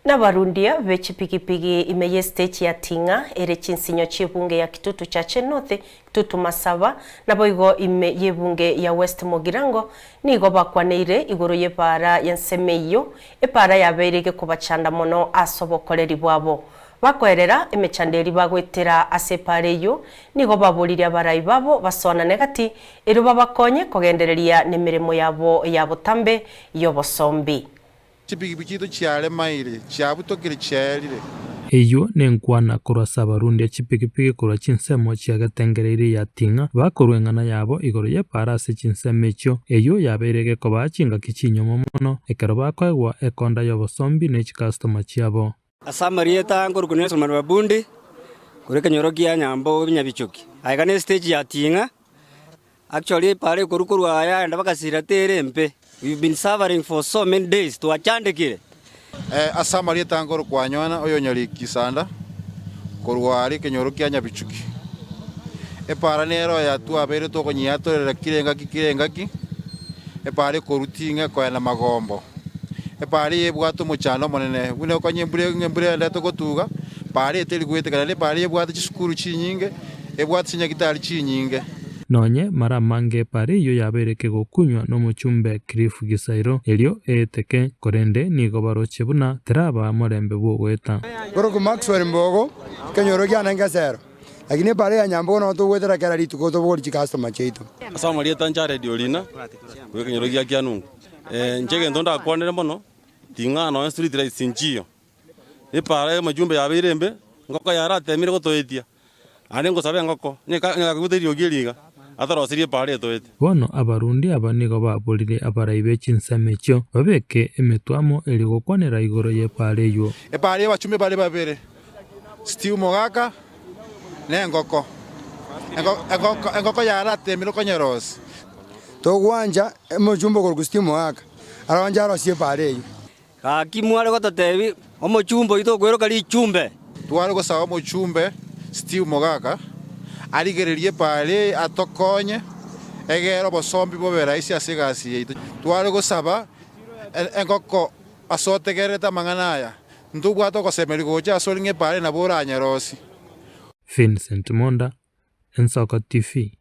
N'abarundia b'echipikipiki imeye stage ya Tinga ere chinsinyo chibunge ya Kitutu Chache North, Kitutu Masaba nabo igo imeye bunge ya West Mogirango nigo bakwaneire iguru yepara yansemeyo epara yaberege kubachanda mono asobokoleri bwabo bakoerera emechanderi bagwetera asepareyo nigo baburira abarayi babo basona negati ero babakonye kogendereria nemirimo yabo yabutambe yobosombi. Chipikipiki chiale maire chabutokire chialire eyo nenkwana kurasa abarundi ya chipikipiki kura chinsemo chiagatengereire ya Tinga bakorwengana yabo igoro ye parase chinsemo echo eyo yaberege ko bachinga kichinyomo mono ekero bakwegwa ekonda yobosombi ne customer chiabo asamarieta ngoro kuneso mababundi kureka nyorokia nyambo binyabichuki aigane stage ya Tinga actually pare kurukurwa aya ndabakasira terempe. We've been suffering for so many days to achandekire. Asamarieta ngoro kwanywana oyo nyali kisanda korwari kenyorokia nyabichuki. Epara nero ya tu abere to konyato kirengaki. Epare korutinga kwa na magombo. Epare yebwato muchano monene. Bune kwanyembure ndato kotuga. Pare eteli gwete le pare yebwato chisukuru chinyinge. Ebwato chinyagitali chinyinge. Nonye mara mange pare yo yabereke gokunywa no muchumbe Cliff Gisairo elio eteke korende nigo baroche buna teraba morembe bwogweta goro ku Maxwell Mbogo kenyoro kya nanga zero lakini pare ya nyambo no to wetera kera litu ko to boli customer cheito asama lieta njare diolina ku kenyoro kya nungu njege ndonda kwonere mono Tinga no street right sinjio e pare majumbe yabirembe ngoko yaratemire gotoetia ane ngosabe ngoko nika kuterio giringa atarosirie pare toete bono abarundi abanigo baburire abarayi b'ekinsemecho babeke emetwamo eri gukwanera igoro ye pare yo epare bachumbe bale babere Steve Mogaka nengoko engoko yaratemire konyerosi to gwanja emojumbo ko Steve Mogaka aranja arosie pare yo kakimwale gototebi omochumbo ito kwero kali chumbe twale go sawa mochumbe Steve Mogaka arigererie pare atokonye egero bosombi bobera isi asigasi yeito twale gusaba engoko asotegereta manganaya ndubwato kosemeri gocha asolinge pare na bora nyerosi Vincent Monda, Ensoko TV.